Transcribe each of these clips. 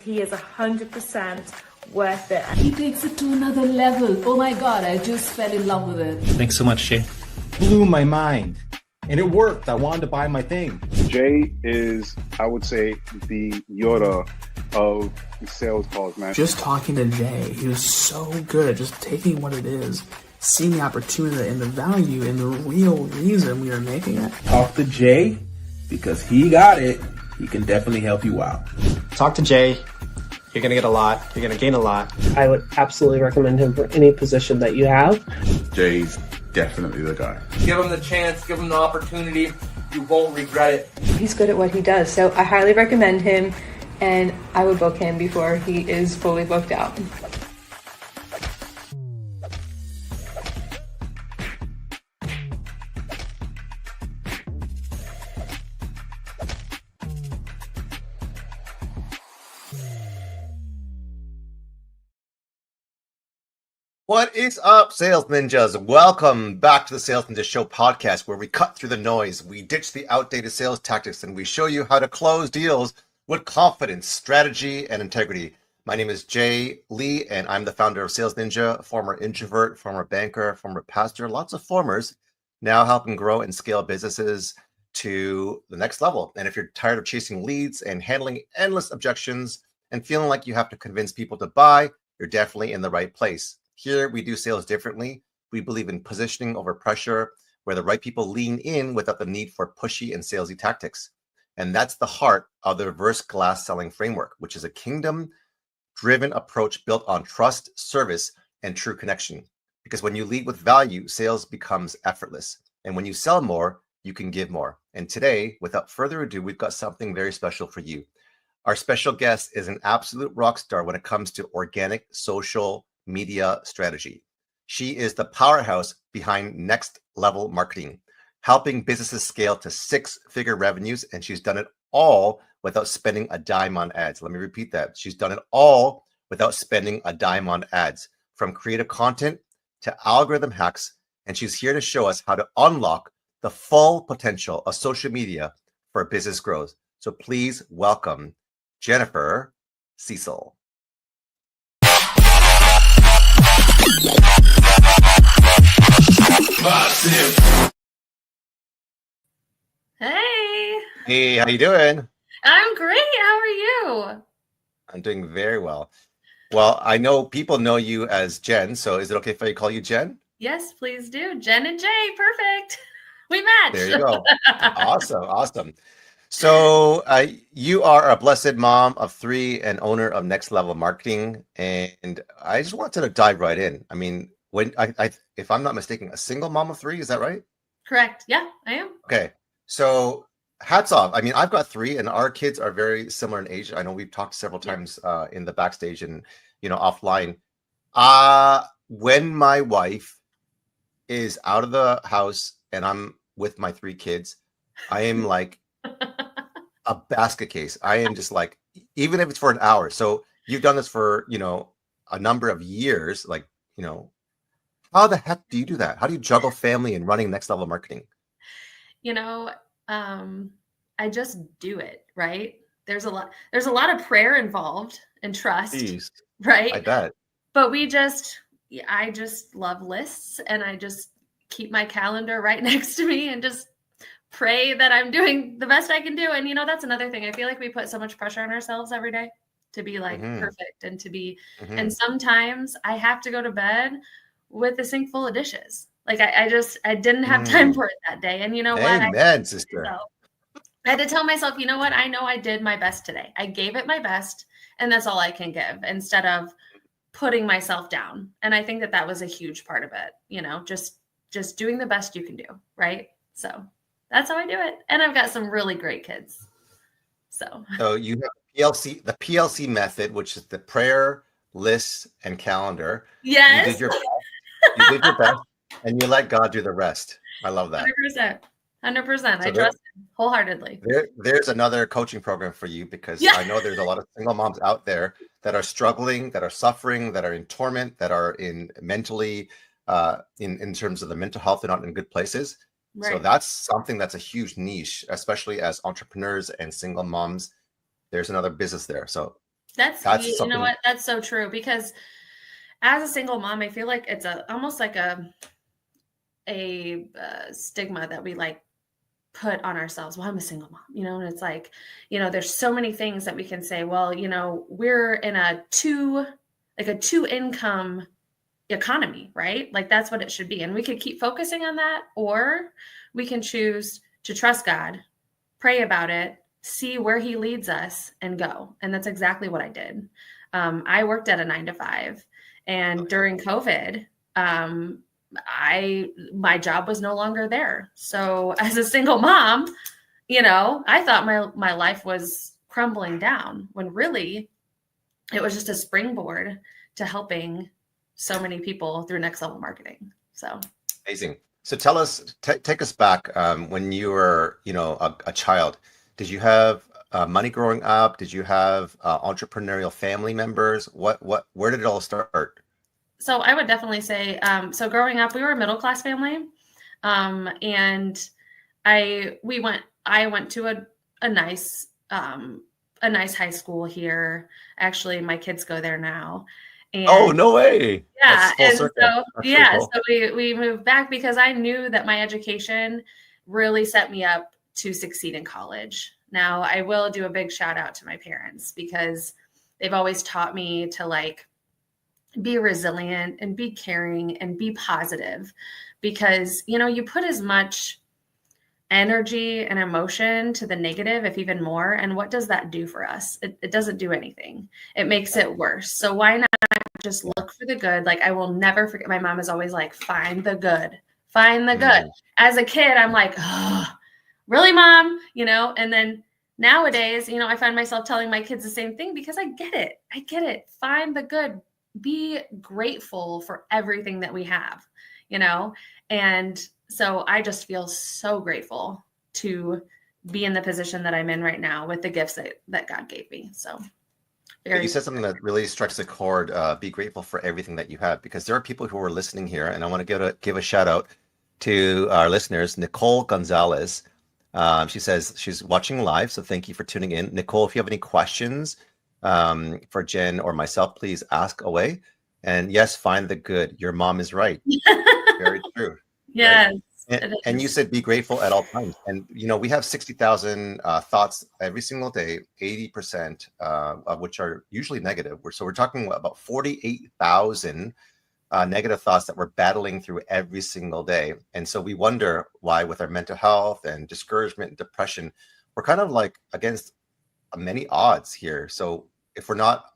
He is 100% worth it. He takes it to another level. Oh my God, I just fell in love with it. Thanks so much, Jay. Blew my mind. And it worked. I wanted to buy my thing. Jay is, I would say, the Yoda of sales calls, man. Just talking to Jay, he was so good at just taking what it is, seeing the opportunity and the value and the real reason we are making it. Talk to Jay, because he got it. He can definitely help you out. Talk to Jay. You're going to get a lot. You're going to gain a lot. I would absolutely recommend him for any position that you have. Jay's definitely the guy. Give him the chance, give him the opportunity. You won't regret it. He's good at what he does, so I highly recommend him, and I would book him before he is fully booked out. What is up, Sales Ninjas? Welcome back to the Sales Ninja Show podcast, where we cut through the noise, we ditch the outdated sales tactics, and we show you how to close deals with confidence, strategy, and integrity. My name is Jay Lee, and I'm the founder of Sales Ninja, former introvert, former banker, former pastor, lots of formers, now helping grow and scale businesses to the next level. And if you're tired of chasing leads and handling endless objections and feeling like you have to convince people to buy, you're definitely in the right place. Here, we do sales differently. We believe in positioning over pressure, where the right people lean in without the need for pushy and salesy tactics. And that's the heart of the reverse glass selling framework, which is a kingdom-driven approach built on trust, service, and true connection. Because when you lead with value, sales becomes effortless. And when you sell more, you can give more. And today, without further ado, we've got something very special for you. Our special guest is an absolute rock star when it comes to organic social media strategy. She is the powerhouse behind Next Level Marketing, helping businesses scale to six-figure revenues, and she's done it all without spending a dime on ads. Let me repeat that. She's done it all without spending a dime on ads, from creative content to algorithm hacks, and she's here to show us how to unlock the full potential of social media for business growth. So please welcome Jennifer Cecil. Hey, how you doing? I'm great. How are you? I'm doing very well. Well, I know people know you as Jen, so is it okay if I call you Jen? Yes, please do. Jen and Jay, perfect. We match. There you go. Awesome. So you are a blessed mom of three and owner of Next Level Marketing, and I just wanted to dive right in. I mean, when if I'm not mistaken, a single mom of three, is that right? Correct. Yeah, I am. Okay. So hats off. I mean, I've got three, and our kids are very similar in age. I know we've talked several times in the backstage and offline. When my wife is out of the house and I'm with my three kids, I am like a basket case. I am just like, even if it's for an hour. So you've done this for a number of years. Like, how the heck do you do that? How do you juggle family and running Next Level Marketing? I just do it, right? There's a lot of prayer involved and trust. Jeez, right? I bet. But I just love lists, and I just keep my calendar right next to me and just pray that I'm doing the best I can do. And that's another thing. I feel like we put so much pressure on ourselves every day to be like perfect and to be, and sometimes I have to go to bed with a sink full of dishes. Like I didn't have time for it that day. And you know what? Amen, sister. I had to tell myself, you know what? I know I did my best today. I gave it my best, and that's all I can give, instead of putting myself down. And I think that was a huge part of it, just doing the best you can do. Right. So that's how I do it. And I've got some really great kids. So you have the PLC method, which is the prayer, lists, and calendar. Yes. You did your best, and you let God do the rest. I love that. 100%. So I trust him wholeheartedly. There's another coaching program for you, because I know there's a lot of single moms out there that are struggling, that are suffering, that are in torment, that are in mentally, in terms of the mental health, they're not in good places. Right. So that's something that's a huge niche, especially as entrepreneurs and single moms. There's another business there. So That's you know something. what? That's so true, because as a single mom, I feel like it's almost like a stigma that we like put on ourselves. Well, I'm a single mom, and it's like, there's so many things that we can say. Well, we're in a two income economy, right? Like that's what it should be. And we could keep focusing on that, or we can choose to trust God, pray about it, see where he leads us, and go. And that's exactly what I did. I worked at a 9-to-5, and during COVID, my job was no longer there. So as a single mom, I thought my life was crumbling down, when really it was just a springboard to helping so many people through next level marketing. So Amazing. So tell us, take us back when you were, a child. Did you have money growing up? Did you have entrepreneurial family members? Where did it all start? So I would definitely say, so growing up, we were a middle-class family. And I went to a nice high school here. Actually, my kids go there now. And oh, no way. Yeah. And so, cool. So we moved back because I knew that my education really set me up to succeed in college. Now, I will do a big shout out to my parents, because they've always taught me to like be resilient and be caring and be positive, because, you put as much energy and emotion to the negative, if even more. And what does that do for us? It doesn't do anything. It makes it worse. So why not just look for the good? Like, I will never forget. My mom is always like, find the good, find the good. As a kid, I'm like, oh, really, Mom? And then nowadays, I find myself telling my kids the same thing, because I get it. Find the good. Be grateful for everything that we have, and so I just feel so grateful to be in the position that I'm in right now with the gifts that God gave me. So you said something that really strikes a chord. Be grateful for everything that you have, because there are people who are listening here, and I want to give a shout out to our listeners. Nicole Gonzalez, she says she's watching live, so thank you for tuning in. Nicole, if you have any questions for Jen or myself, please ask away. And yes, find the good. Your mom is right. Very true. Yes. Right? And you said be grateful at all times. And, we have 60,000 thoughts every single day, 80% of which are usually negative. So we're talking about 48,000 negative thoughts that we're battling through every single day. And so we wonder why, with our mental health and discouragement and depression, we're kind of like against many odds here. So if we're not,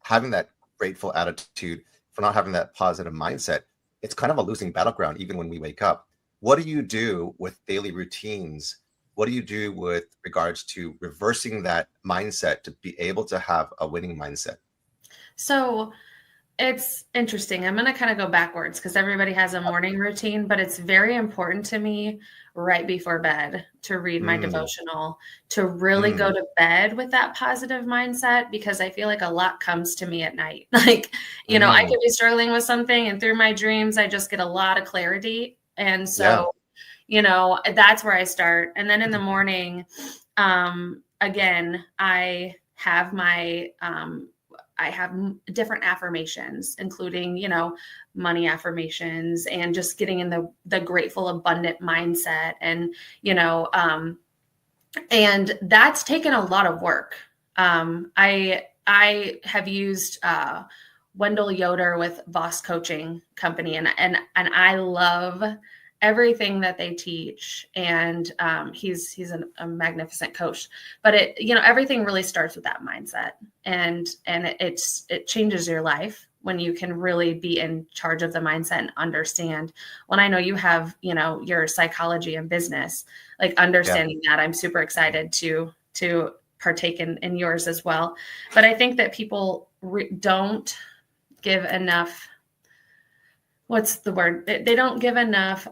having that grateful attitude, if we're not having that positive mindset, it's kind of a losing battleground, even when we wake up. What do you do with daily routines? What do you do with regards to reversing that mindset to be able to have a winning mindset? So it's interesting. I'm going to kind of go backwards, because everybody has a morning routine, but it's very important to me right before bed to read my devotional, to really go to bed with that positive mindset, because I feel like a lot comes to me at night. Like, I could be struggling with something, and through my dreams, I just get a lot of clarity. And so, that's where I start. And then in the morning, again, I have my, I have different affirmations, including, money affirmations, and just getting in the grateful, abundant mindset. And, and that's taken a lot of work. I have used Wendell Yoder with Voss Coaching Company, and I love everything that they teach. And he's a magnificent coach, but everything really starts with that mindset, and it changes your life when you can really be in charge of the mindset and understand. When I know you have, your psychology and business, like understanding that, I'm super excited to partake in yours as well. But I think that people don't give enough, what's the word? They don't give enough,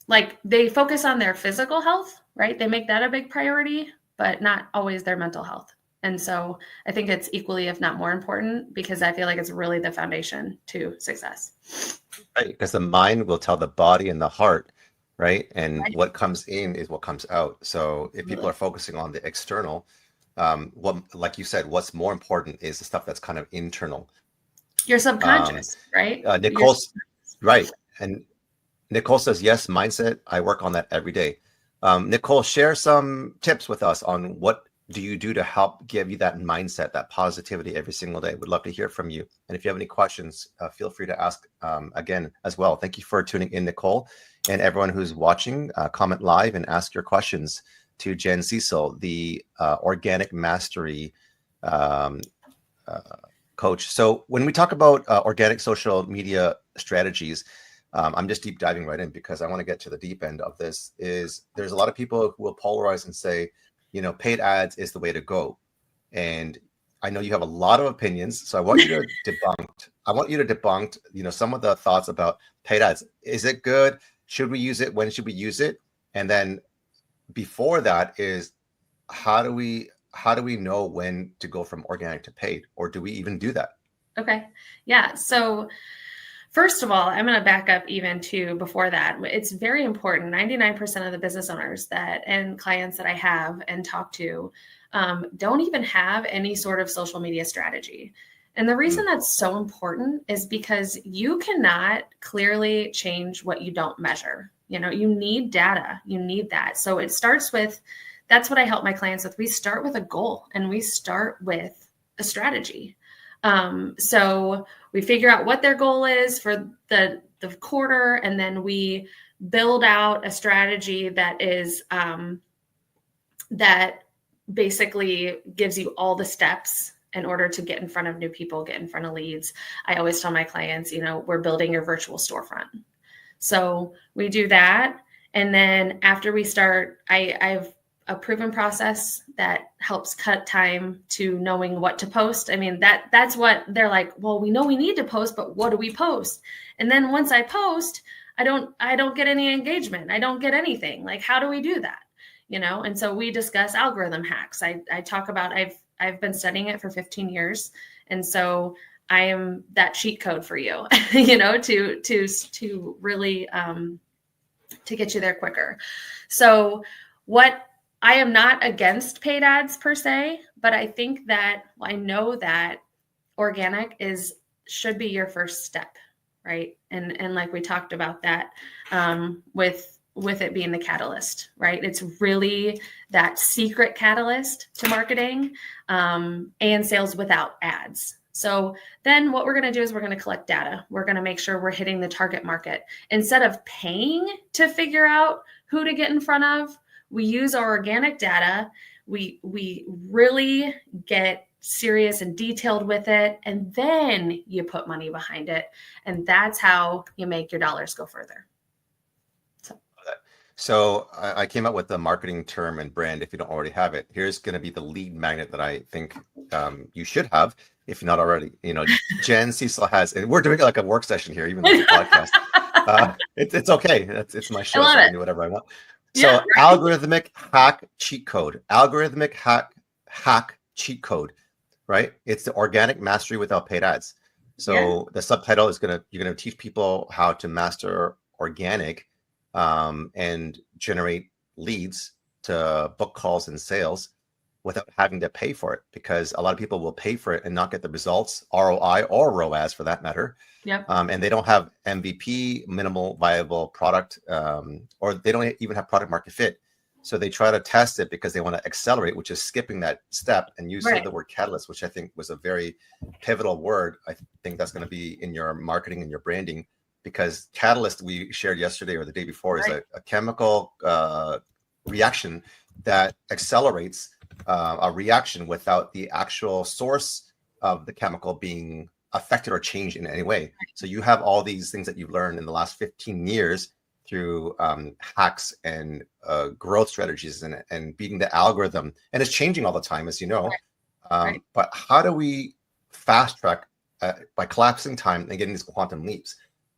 like they focus on their physical health, right? They make that a big priority, but not always their mental health. And so I think it's equally, if not more important, because I feel like it's really the foundation to success. Right, because the mind will tell the body and the heart, right? And what comes in is what comes out. So if people are focusing on the external, what, like you said, what's more important is the stuff that's kind of internal. Your subconscious, right? Nicole's right. And Nicole says, yes, mindset. I work on that every day. Nicole, share some tips with us on what do you do to help give you that mindset, that positivity every single day. Would love to hear from you. And if you have any questions, feel free to ask again as well. Thank you for tuning in, Nicole. And everyone who's watching, comment live and ask your questions to Jen Cecil, the Organic Mastery coach. So when we talk about organic social media strategies, I'm just deep diving right in because I want to get to the deep end of this. There's a lot of people who will polarize and say, you know, paid ads is the way to go. And I know you have a lot of opinions, so I want you to debunk, you know, some of the thoughts about paid ads. Is it good? Should we use it? When should we use it? And then before that is how do we know when to go from organic to paid, or do we even do that? Okay. Yeah. So first of all, I'm going to back up even to before that. It's very important. 99% of the business owners and clients that I have and talk to don't even have any sort of social media strategy. And the reason that's so important is because you cannot clearly change what you don't measure. You know, you need data, you need that. So it starts with, that's what I help my clients with. We start with a goal and we start with a strategy. So we figure out what their goal is for the quarter, and then we build out a strategy that is, that basically gives you all the steps in order to get in front of new people, get in front of leads. I always tell my clients, you know, we're building your virtual storefront. So we do that. And then after we start, I have a proven process that helps cut time to knowing what to post. I mean, that's what they're like, well, we know we need to post, but what do we post? And then once I post, I don't get any engagement. I don't get anything. Like, how do we do that? You know? And so we discuss algorithm hacks. I talk about, I've been studying it for 15 years. And so I am that cheat code for you, you know, to really, to get you there quicker. So I am not against paid ads per se, but I think that I know that organic should be your first step, right? And like we talked about that with it being the catalyst, right? It's really that secret catalyst to marketing and sales without ads. So then what we're going to do is we're going to collect data. We're going to make sure we're hitting the target market. Instead of paying to figure out who to get in front of, we use our organic data. We really get serious and detailed with it. And then you put money behind it. And that's how you make your dollars go further. So I came up with the marketing term and brand. If you don't already have it, here's going to be the lead magnet that I think you should have, if you're not already. You know, Jen Cecil has, and we're doing like a work session here, even though it's a podcast. It's okay. It's my show. So I can do whatever I want. So yeah, right. Algorithmic hack cheat code. Algorithmic hack cheat code. Right? It's the organic mastery without paid ads. So the subtitle is you're gonna teach people how to master organic. And generate leads to book calls and sales without having to pay for it, because a lot of people will pay for it and not get the results, ROI or ROAS for that matter. Yep. And they don't have MVP, minimal viable product, or they don't even have product market fit. So they try to test it because they want to accelerate, which is skipping that step, and use the word catalyst, which I think was a very pivotal word. I think that's going to be in your marketing and your branding. Because catalyst, we shared yesterday or the day before, is a chemical reaction that accelerates a reaction without the actual source of the chemical being affected or changed in any way. So you have all these things that you've learned in the last 15 years through hacks and growth strategies and beating the algorithm. And it's changing all the time, as you know. But how do we fast track by collapsing time and getting these quantum leaps?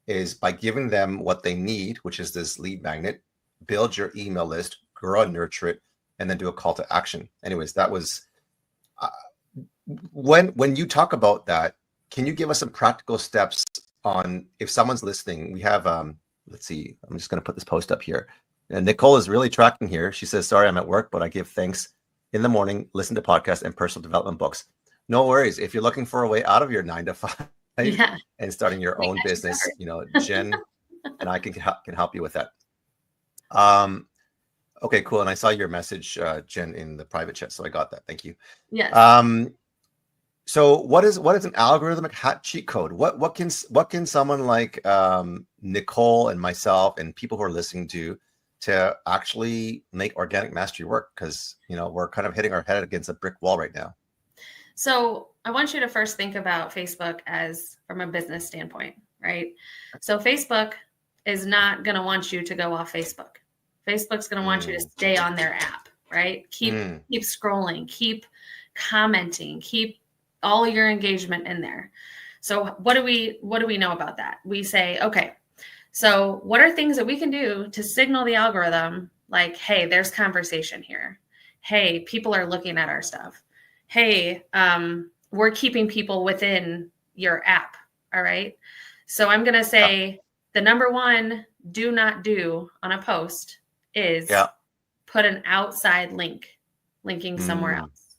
Is by giving them what they need, which is this lead magnet, build your email list, grow and nurture it, and then do a call to action. Anyways, that was when you talk about that, can you give us some practical steps on, if someone's listening? We have, let's see, I'm just going to put this post up here. And Nicole is really tracking here. She says, sorry, I'm at work, but I give thanks in the morning, listen to podcasts and personal development books. No worries. If you're looking for a way out of your 9 to 5 and starting your own business, Jen and I can help you with that. Okay, cool. And I saw your message, Jen, in the private chat, so I got that. Thank you. Yes. So what is an algorithmic cheat code? What can someone like Nicole and myself and people who are listening to actually make organic mastery work? Because we're kind of hitting our head against a brick wall right now. So I want you to first think about Facebook as from a business standpoint, right? So Facebook is not going to want you to go off Facebook. Facebook's going to want you to stay on their app, right? Keep scrolling, keep commenting, keep all your engagement in there. So what do we know about that? We say, okay, so what are things that we can do to signal the algorithm like, hey, there's conversation here. Hey, people are looking at our stuff. Hey, we're keeping people within your app. All right. So I'm going to say the number one do not do on a post is put an outside link linking somewhere else.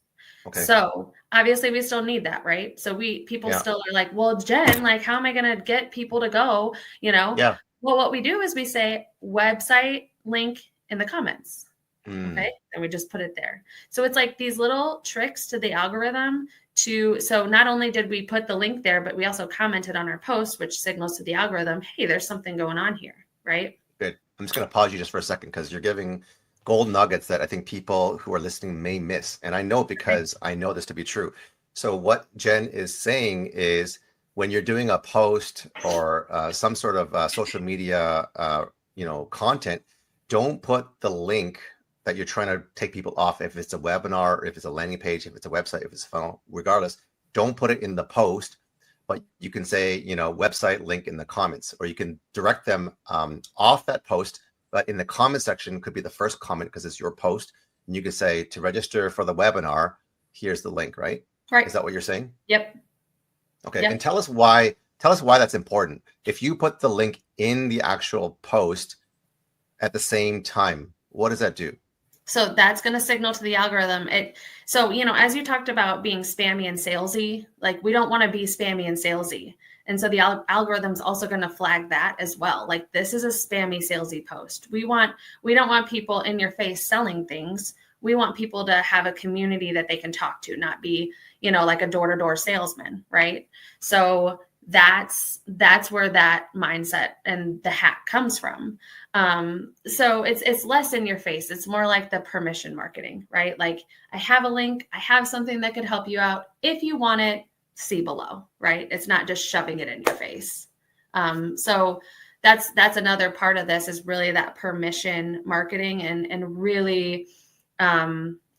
Okay. So obviously we still need that, right? So people still are like, well, Jen, like, how am I going to get people to go, Well, what we do is we say website link in the comments. Okay. And we just put it there. So it's like these little tricks to the algorithm so not only did we put the link there, but we also commented on our post, which signals to the algorithm, hey, there's something going on here. Right. Good. I'm just going to pause you just for a second because you're giving gold nuggets that I think people who are listening may miss. And I know because I know this to be true. So what Jen is saying is when you're doing a post or some sort of social media, content, don't put the link that you're trying to take people off. If it's a webinar, if it's a landing page, if it's a website, if it's a funnel, regardless, don't put it in the post, but you can say, website link in the comments, or you can direct them off that post. But in the comment section could be the first comment because it's your post. And you could say to register for the webinar, here's the link, right? Right. Is that what you're saying? Yep. Okay. Yep. And tell us why that's important. If you put the link in the actual post at the same time, what does that do? So that's going to signal to the algorithm. As you talked about being spammy and salesy, like we don't want to be spammy and salesy. And so the algorithm's also going to flag that as well. Like this is a spammy, salesy post. We don't want people in your face selling things. We want people to have a community that they can talk to, not be, like a door-to-door salesman, right? So that's where that mindset and the hack comes from. So it's less in your face. It's more like the permission marketing, right? Like I have a link, I have something that could help you out. If you want it, see below, right? It's not just shoving it in your face. So that's another part of this is really that permission marketing and really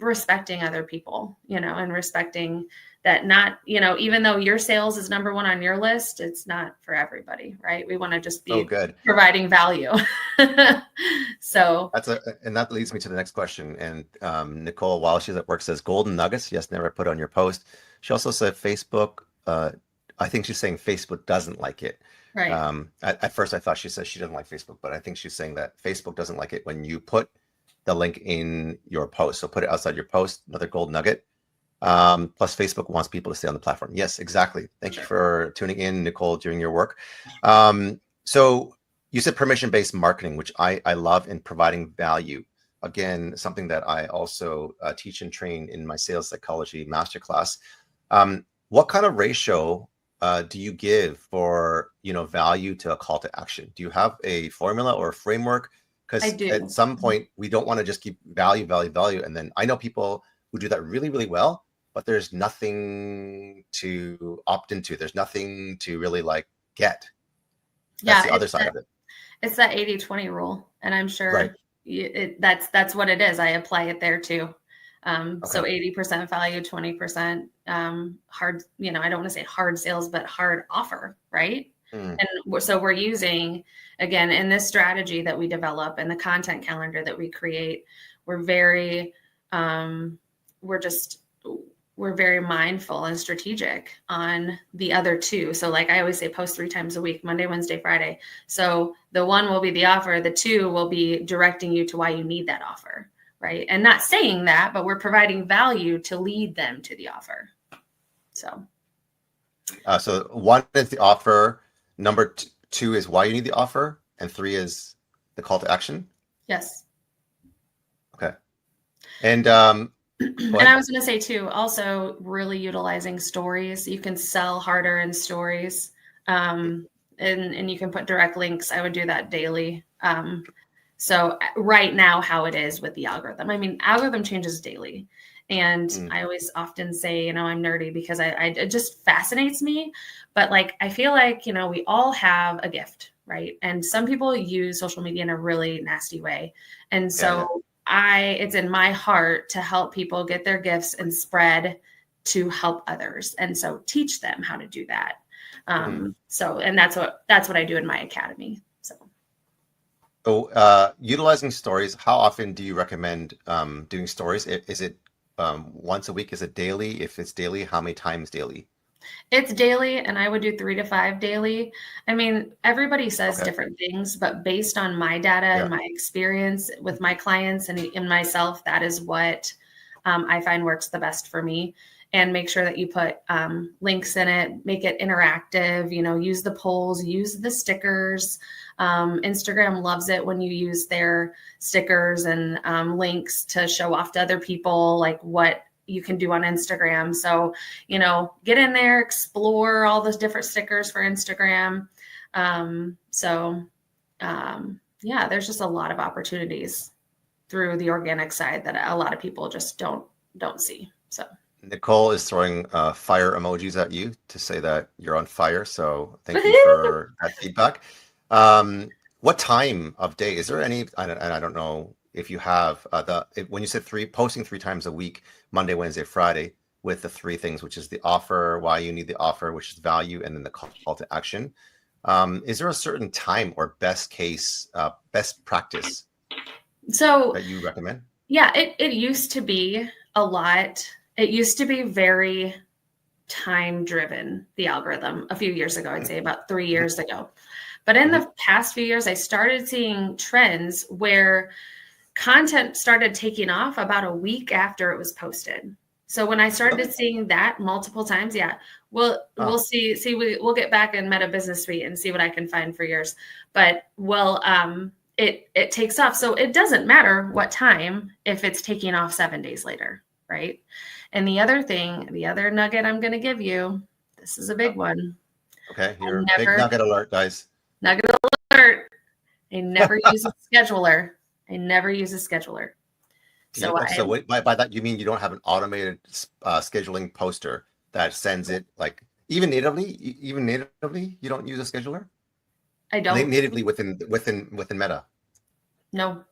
respecting other people, and respecting that not, even though your sales is number one on your list, it's not for everybody, right? We want to just be providing value. So and that leads me to the next question. And Nicole, while she's at work, says golden nuggets. Yes, never put on your post. She also said Facebook. I think she's saying Facebook doesn't like it. Right. At first, I thought she said she doesn't like Facebook, but I think she's saying that Facebook doesn't like it when you put the link in your post. So put it outside your post. Another gold nugget. Plus, Facebook wants people to stay on the platform. Yes, exactly. Thank you for tuning in, Nicole, during your work. So you said permission-based marketing, which I love in providing value. Again, something that I also teach and train in my sales psychology masterclass. What kind of ratio do you give for value to a call to action? Do you have a formula or a framework? Because at some point we don't want to just keep value, and then I know people who do that really, really well, but there's nothing to opt into. There's nothing to really get. That's the other side of it. It's that 80-20 rule, and I'm sure that's what it is. I apply it there too. So 80% value, 20% hard, I don't want to say hard sales, but hard offer, right? And so we're using, again, in this strategy that we develop and the content calendar that we create, we're very, we're very mindful and strategic on the other two. So like I always say, post 3 times a week, Monday, Wednesday, Friday. So the 1 will be the offer. The 2 will be directing you to why you need that offer. right? And not saying that, but we're providing value to lead them to the offer. So So 1 is the offer, number 2 is why you need the offer, and 3 is the call to action. yes. Okay. And And I was going to say too, also really utilizing stories. You can sell harder in stories, and you can put direct links. I would do that daily. So right now, how it is with the algorithm, I mean, algorithm changes daily. And I always often say, you know, I'm nerdy because it just fascinates me. But like, I feel like, you know, we all have a gift, right? And some people use social media in a really nasty way. And so it's in my heart to help people get their gifts and spread to help others. And so teach them how to do that. So, and that's what I do in my academy. So utilizing stories, how often do you recommend doing stories? Is it once a week? Is it daily? If it's daily, how many times daily? It's daily, and I would do 3 to 5 daily. I mean, everybody says different things, but based on my data and my experience with my clients and in myself, that is what I find works the best for me. And make sure that you put links in it, make it interactive, you know, use the polls, use the stickers. Instagram loves it when you use their stickers and links to show off to other people, like what you can do on Instagram. So, you know, get in there, explore all those different stickers for Instagram. Yeah, there's just a lot of opportunities through the organic side that a lot of people just don't see. So Nicole is throwing fire emojis at you to say that you're on fire. So thank you for that feedback. What time of day is there any? I don't know if you have when you said posting 3 times a week, Monday, Wednesday, Friday, with the 3 things, which is the offer, why you need the offer, which is value, and then the call to action. Is there a certain time or best practice that you recommend? Yeah, it used to be a lot. It used to be very time driven, the algorithm, a few years ago. I'd say about 3 years ago. But in the past few years, I started seeing trends where content started taking off about a week after it was posted. So when I started seeing that multiple times, we'll see. We'll get back in Meta Business Suite and see what I can find for yours. But it takes off. So it doesn't matter what time if it's taking off 7 days later, right? And the other nugget I'm going to give you, this is a big one. Okay, big nugget alert, guys. Nugget alert. I never use a scheduler. So by that, you mean you don't have an automated scheduling poster that sends it like even natively, you don't use a scheduler? I don't. Natively within Meta? No.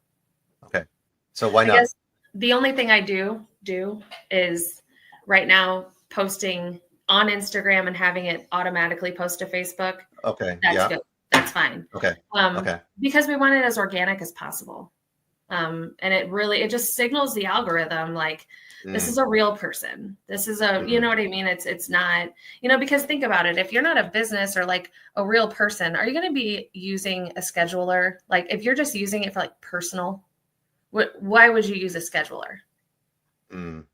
Okay. So why not? I guess the only thing I do is right now posting on Instagram and having it automatically post to Facebook. Okay. That's good. That's fine. Okay. Because we want it as organic as possible. And it just signals the algorithm like this is a real person. This is you know what I mean? It's not, you know, because think about it. If you're not a business or like a real person, are you going to be using a scheduler? Like if you're just using it for like personal, why would you use a scheduler? You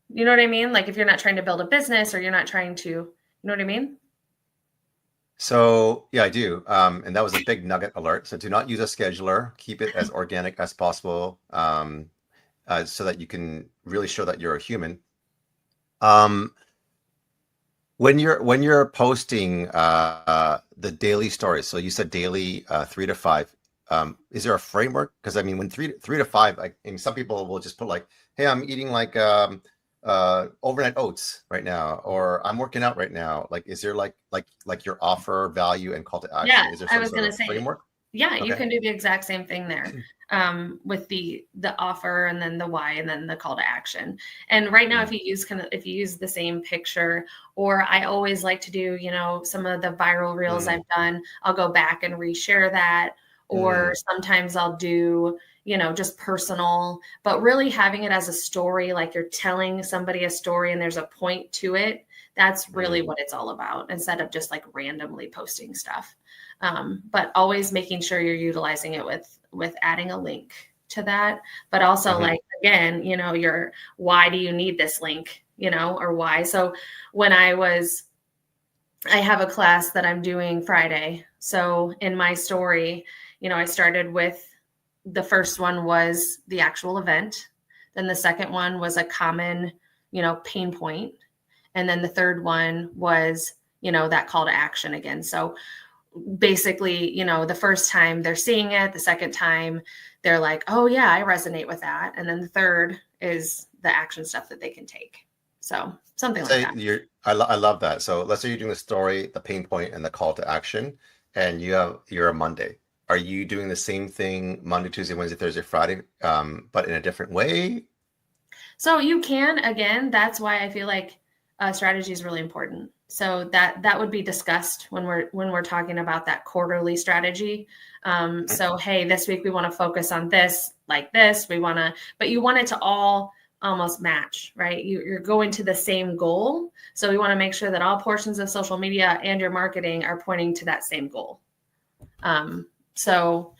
know what I mean? Like if you're not trying to build a business or you're not trying to, you know what I mean? So yeah, I do. And that was a big nugget alert. So do not use a scheduler. Keep it as organic as possible, so that you can really show that you're a human. When you're posting the daily stories, so you said daily 3 to 5. Is there a framework? Because I mean, when 3 to 5, I mean, some people will just put like, "Hey, I'm eating like overnight oats right now," or "I'm working out right now." Like, is there like your offer, value, and call to action? Yeah, is there I was going to say framework? Yeah, you can do the exact same thing there with the offer and then the why and then the call to action. And right now, if you use the same picture, or I always like to do, you know, some of the viral reels I've done, I'll go back and reshare that. Or sometimes I'll do, you know, just personal, but really having it as a story, like you're telling somebody a story and there's a point to it. That's really what it's all about, instead of just like randomly posting stuff. But always making sure you're utilizing it with adding a link to that, but also like again, why do you need this link, or why? So when I have a class that I'm doing Friday. So in my story, I started with the first one was the actual event. Then the second one was a common, pain point. And then the third one was, that call to action again. So basically, the first time they're seeing it, the second time they're like, oh yeah, I resonate with that. And then the third is the action stuff that they can take. So something like that. I love that. So let's say you're doing the story, the pain point, and the call to action, and you're a Monday. Are you doing the same thing Monday, Tuesday, Wednesday, Thursday, Friday, but in a different way? So you can, again, that's why I feel like strategy is really important. So that would be discussed when we're talking about that quarterly strategy. So, hey, this week we want to focus on this, like this, but you want it to all almost match, right? You're going to the same goal. So we want to make sure that all portions of social media and your marketing are pointing to that same goal. So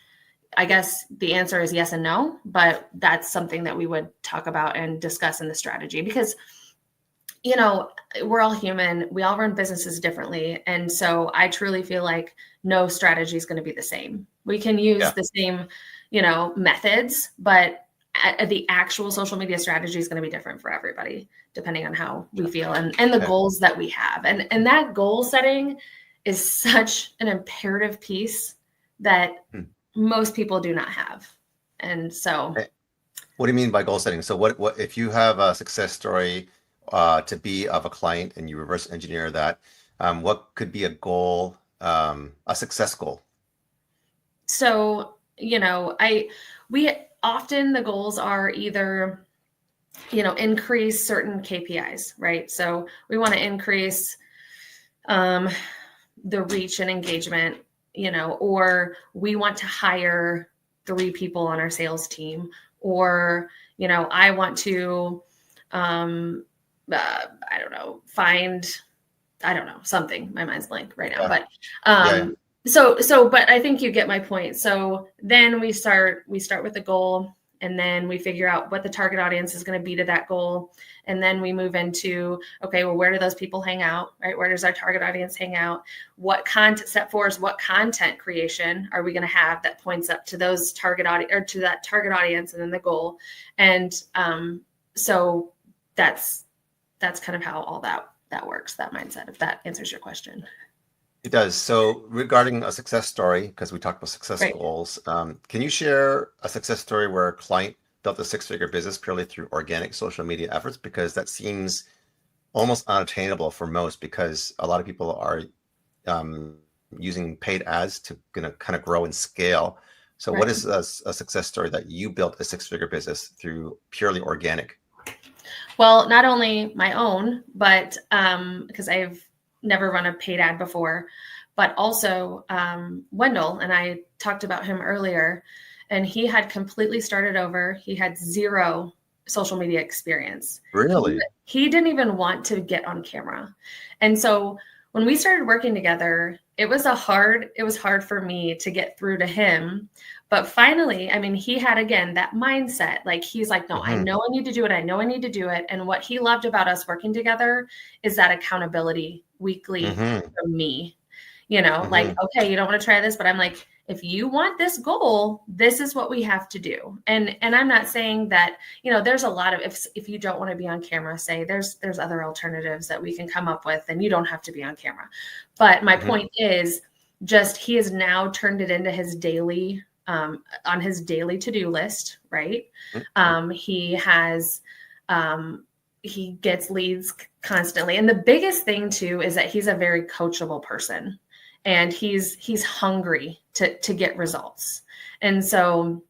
I guess the answer is yes and no, but that's something that we would talk about and discuss in the strategy because, we're all human. We all run businesses differently. And so I truly feel like no strategy is going to be the same. We can use the same, methods, but the actual social media strategy is going to be different for everybody, depending on how we feel and the goals that we have. And that goal setting is such an imperative piece that most people do not have. And so what do you mean by goal setting? So what if you have a success story to be of a client and you reverse engineer that, what could be a goal, a success goal? So, often the goals are either, increase certain KPIs, right? So we want to increase the reach and engagement, or we want to hire 3 people on our sales team, or, I want to, something. My mind's blank right now, but but I think you get my point. So then we start with the goal, and then we figure out what the target audience is going to be to that goal. And then we move into, okay, well, where do those people hang out, right? Where does our target audience hang out? What content, step 4 is what content creation are we going to have that points up to those target audience or to that target audience and then the goal. And so that's kind of how all that works, that mindset, if that answers your question. It does. So regarding a success story, because we talked about success goals, can you share a success story where a client built a 6-figure business purely through organic social media efforts? Because that seems almost unattainable for most, because a lot of people are using paid ads to kind of grow and scale. So what is a success story that you built a 6-figure business through purely organic? Well, not only my own, but because I've never run a paid ad before, but also Wendell, and I talked about him earlier, and he had completely started over. He had 0 social media experience. Really? He didn't even want to get on camera. And so when we started working together, it was hard for me to get through to him. But finally, I mean, he had, again, that mindset. Like, he's like, no, I know I need to do it. I know I need to do it. And what he loved about us working together is that accountability weekly from me, like, okay, you don't want to try this, but I'm like, if you want this goal, this is what we have to do. And I'm not saying that, there's a lot of, if you don't want to be on camera, say there's other alternatives that we can come up with, and you don't have to be on camera. But my point is just, he has now turned it into his daily, on his daily to-do list, right? He has, he gets leads constantly. And the biggest thing too, is that he's a very coachable person, and he's hungry to get results. And so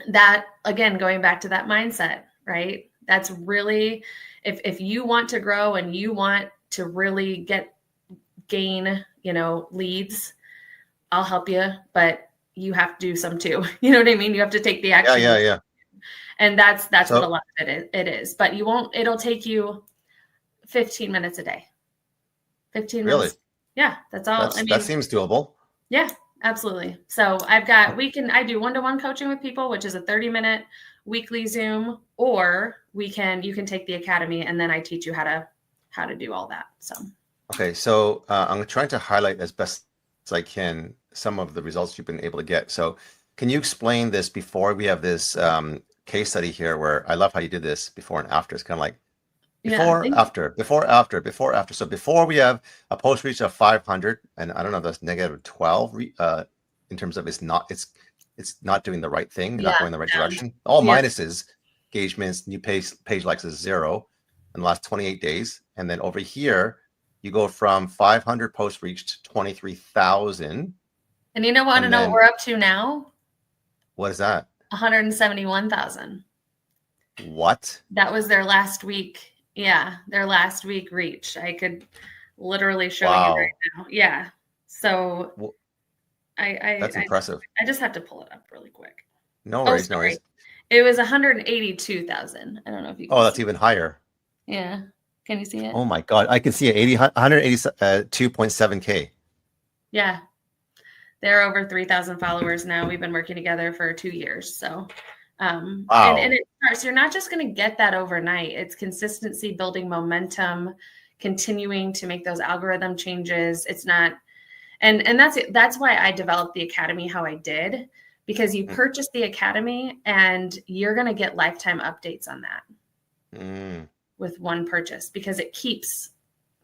that, again, going back to that mindset, right? That's really, if you want to grow and you want to really gain, leads, I'll help you, but you have to do some too. You know what I mean? You have to take the action. Yeah. And that's what a lot of it is. But it'll take you 15 minutes a day. 15 minutes. Really? Yeah, that's all. That seems doable. Yeah, absolutely. So I do one-to-one coaching with people, which is a 30-minute weekly Zoom, or you can take the academy, and then I teach you how to do all that. So Okay, so I'm trying to highlight as best as I can some of the results you've been able to get. So can you explain this before we have this case study here, where I love how you did this before and after. It's kind of like before, after, before, after, before, after. So before we have a post reach of 500, and I don't know if that's negative 12 in terms of it's not doing the right thing, not going the right direction. All minuses, engagements, new page likes is 0 in the last 28 days. And then over here, you go from 500 posts reached 23,000. And you know what? Know what we're up to now? What is that? 171,000. What? That was their last week. Yeah, their last week reach. I could literally show you right now. Yeah. So that's impressive. I just have to pull it up really quick. No worries, no worries. It was 182,000. I don't know if you can that's even higher. Yeah. Can you see it? Oh my God. I can see it. 182.7K. Yeah. They're over 3,000 followers now. We've been working together for 2 years. So, and it starts, you're not just going to get that overnight. It's consistency, building momentum, continuing to make those algorithm changes. It's not, and that's why I developed the academy how I did, because you purchase the academy and you're going to get lifetime updates on that with one purchase, because it keeps,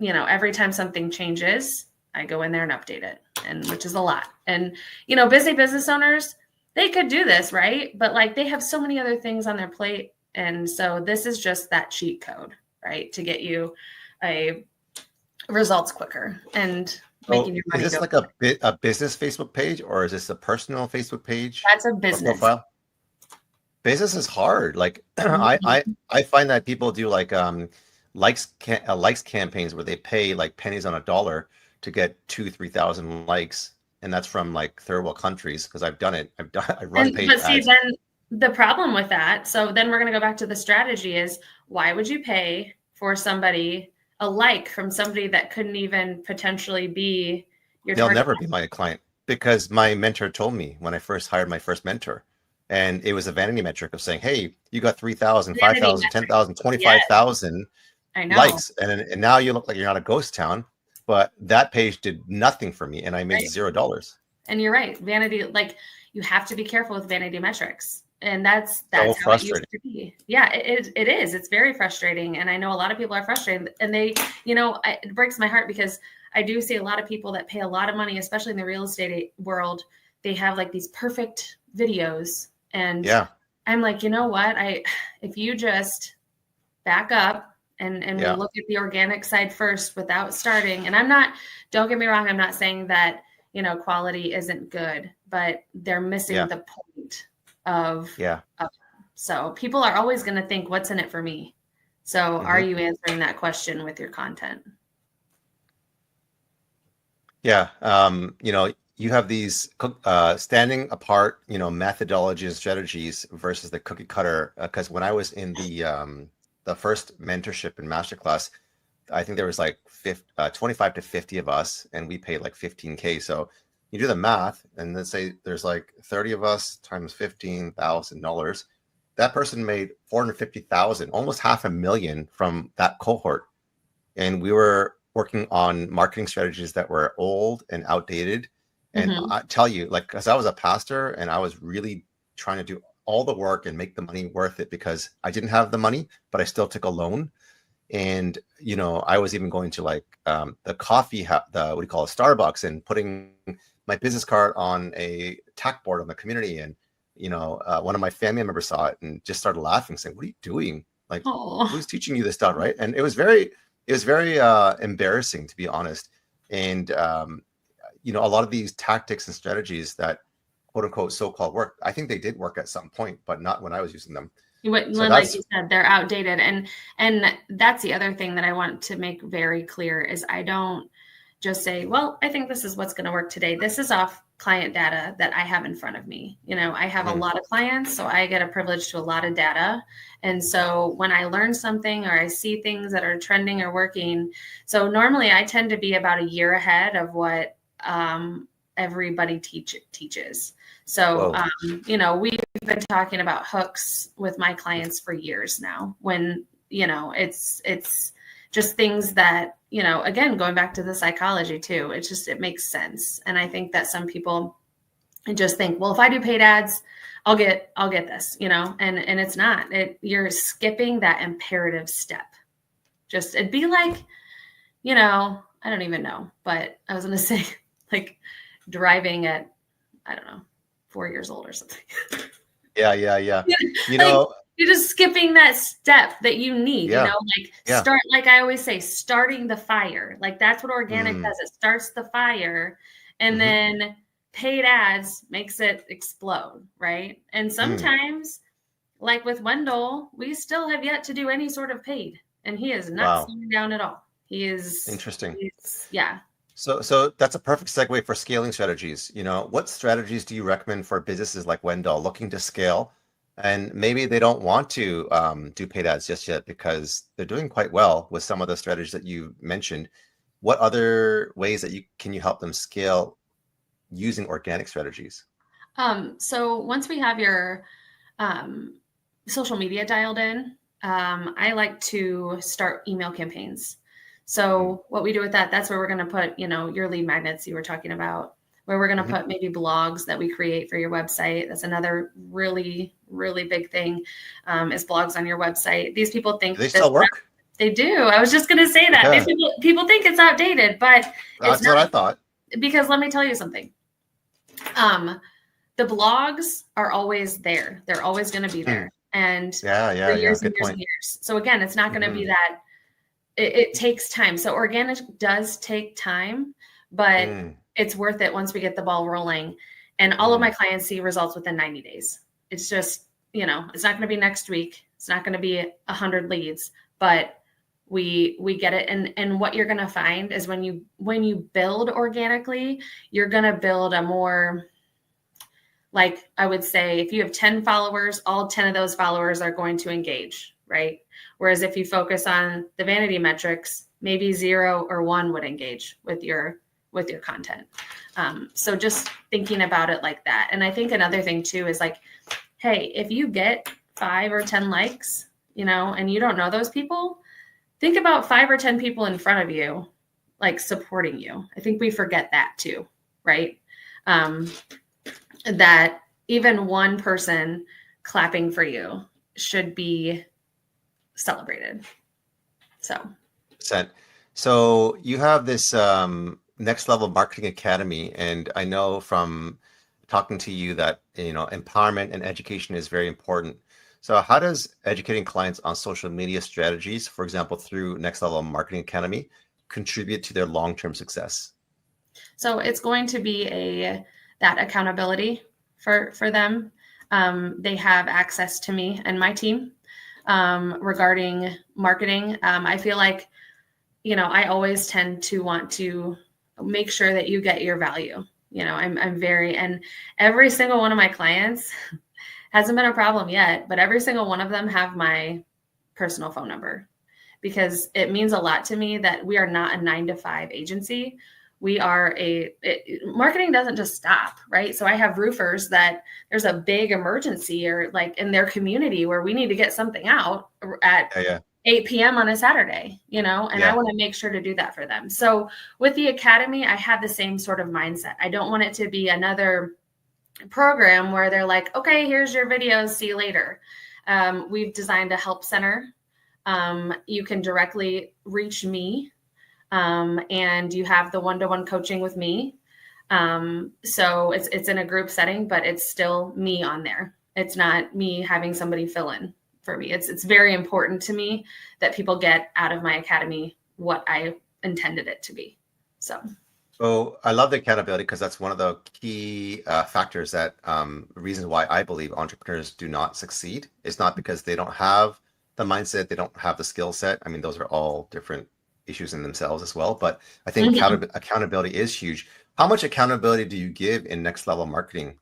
every time something changes, I go in there and update it, and which is a lot. And, busy business owners, they could do this, right? But they have so many other things on their plate. And so this is just that cheat code, right? To get you results quicker and making your money. Is this a business Facebook page, or is this a personal Facebook page? That's a business profile. Business is hard. I find that people do likes campaigns where they pay pennies on a dollar to get 2,000-3,000 likes, and that's from third world countries, because I've done it. I run paid ads. But see, then the problem with that, so then we're going to go back to the strategy, is why would you pay for somebody a like from somebody that couldn't even potentially be your They'll never be my client, because my mentor told me when I first hired my first mentor, and it was a vanity metric of saying, hey, you got 3,000, 5,000, 10,000, 25,000 likes, and now you look like you're not a ghost town. But that page did nothing for me, and I made $0. And you're right, vanity. You have to be careful with vanity metrics, and that's so how it used to be. Yeah, it is. It's very frustrating, and I know a lot of people are frustrated. And they, it breaks my heart, because I do see a lot of people that pay a lot of money, especially in the real estate world. They have these perfect videos, and I'm like, you know what? If you just back up. And we look at the organic side first without starting. And don't get me wrong, I'm not saying that, quality isn't good, but they're missing the point of so people are always going to think, what's in it for me? So are you answering that question with your content? Yeah. You have these standing apart, methodologies and strategies versus the cookie cutter. Because when I was in the first mentorship and masterclass, I think there was 25 to 50 of us, and we paid $15K. So you do the math, and let's say there's 30 of us times $15,000. That person made 450,000, almost $500,000 from that cohort. And we were working on marketing strategies that were old and outdated. And I tell you, because I was a pastor, and I was really trying to do all the work and make the money worth it, because I didn't have the money, but I still took a loan. And, I was even going to the coffee, what do you call it, Starbucks, and putting my business card on a tack board on the community. And, one of my family members saw it and just started laughing, saying, what are you doing? Who's teaching you this stuff? Right. And it was very embarrassing, to be honest. And, a lot of these tactics and strategies that quote unquote so-called work, I think they did work at some point, but not when I was using them. Like you said, they're outdated. And that's the other thing that I want to make very clear is I don't just say, well, I think this is what's going to work today. This is off client data that I have in front of me. I have a lot of clients, so I get a privilege to a lot of data. And so when I learn something or I see things that are trending or working, so normally I tend to be about a year ahead of what everybody teaches. So, you know, we've been talking about hooks with my clients for years now, when, you know, it's just things that, you know, again, going back to the psychology too, it makes sense. And I think that some people just think, well, if I do paid ads, I'll get this, you know, and it's not, you're skipping that imperative step. Just, it'd be like, you know, I don't even know, but I was going to say like driving at, I don't know, 4 years old or something. Yeah. You know, you're just skipping that step that you need, you know, like start, like I always say, starting the fire. Like that's what organic does. It starts the fire, and then paid ads makes it explode. Right. And sometimes like with Wendell, we still have yet to do any sort of paid, and he is not slowing down at all. He is interesting. Yeah. So that's a perfect segue for scaling strategies. You know, what strategies do you recommend for businesses like Wendell looking to scale, and maybe they don't want to do paid ads just yet because they're doing quite well with some of the strategies that you mentioned? What other ways that you help them scale using organic strategies? So once we have your social media dialed in, I like to start email campaigns. So what we do with that's where we're going to put, you know, your lead magnets you were talking about, where we're going to put maybe blogs that we create for your website. That's another really, really big thing, is blogs on your website. These people think do they still work? They do. I was just going to say that. Yeah. People think it's outdated, but that's what I thought. Because let me tell you something. The blogs are always there. They're always going to be there. And for years and years and years. So again, it's not going to be that it takes time. So organic does take time, but it's worth it once we get the ball rolling. And all of my clients see results within 90 days. It's just, you know, it's not going to be next week. It's not going to be 100 leads, but we get it. And what you're going to find is when you build organically, you're going to build a more, like I would say, if you have 10 followers, all 10 of those followers are going to engage, right? Whereas if you focus on the vanity metrics, maybe 0 or 1 would engage with your content. So just thinking about it like that. And I think another thing too is like, hey, if you get 5 or 10 likes, you know, and you don't know those people, think about 5 or 10 people in front of you, like supporting you. I think we forget that too, right? That even one person clapping for you should be celebrated. So you have this Next Level Marketing Academy, and I know from talking to you that, you know, empowerment and education is very important. So how does educating clients on social media strategies, for example, through Next Level Marketing Academy, contribute to their long-term success? So it's going to be that accountability for them. They have access to me and my team regarding marketing. I feel like, you know, I always tend to want to make sure that you get your value. You know, and every single one of my clients hasn't been a problem yet, but every single one of them have my personal phone number, because it means a lot to me that we are not a 9-to-5 agency. We are marketing doesn't just stop, right? So I have roofers that there's a big emergency or like in their community where we need to get something out at 8 p.m. on a Saturday, you know, and I want to make sure to do that for them. So with the Academy, I have the same sort of mindset. I don't want it to be another program where they're like, okay, here's your videos, see you later. We've designed a help center. You can directly reach me. And you have the one-to-one coaching with me. So it's in a group setting, but it's still me on there. It's not me having somebody fill in for me. It's very important to me that people get out of my academy what I intended it to be. So I love the accountability, because that's one of the key factors that reasons why I believe entrepreneurs do not succeed. It's not because they don't have the mindset, they don't have the skill set. I mean, those are all different issues in themselves as well. But I think accountability is huge. How much accountability do you give in Next Level Marketing?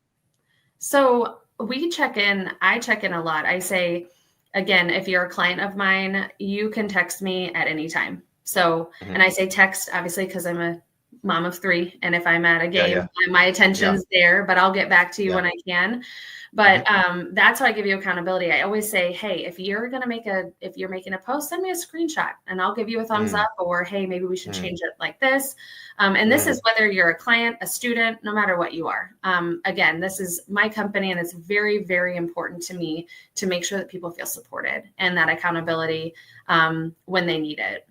So I check in a lot. I say, again, if you're a client of mine, you can text me at any time. So, and I say text, obviously, because I'm a mom of 3, and if I'm at a game, yeah. my attention's there, but I'll get back to you when I can. But that's how I give you accountability. I always say, hey, if you're making a post, send me a screenshot and I'll give you a thumbs up, or hey, maybe we should change it like this. And this is whether you're a client, a student, no matter what you are. Again, this is my company, and it's very, very important to me to make sure that people feel supported and that accountability when they need it.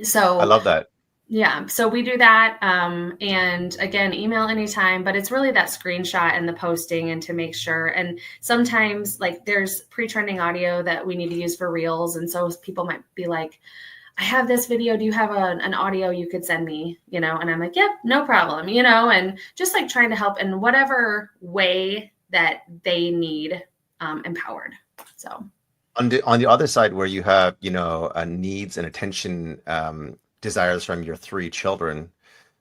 So I love that. Yeah. So we do that. And again, email anytime, but it's really that screenshot and the posting, and to make sure. And sometimes like there's pre-trending audio that we need to use for reels. And so people might be like, I have this video. Do you have an audio you could send me? And I'm like, yep, no problem, and just like trying to help in whatever way that they need empowered. So on the other side, where you have, needs and attention, desires from your 3 children,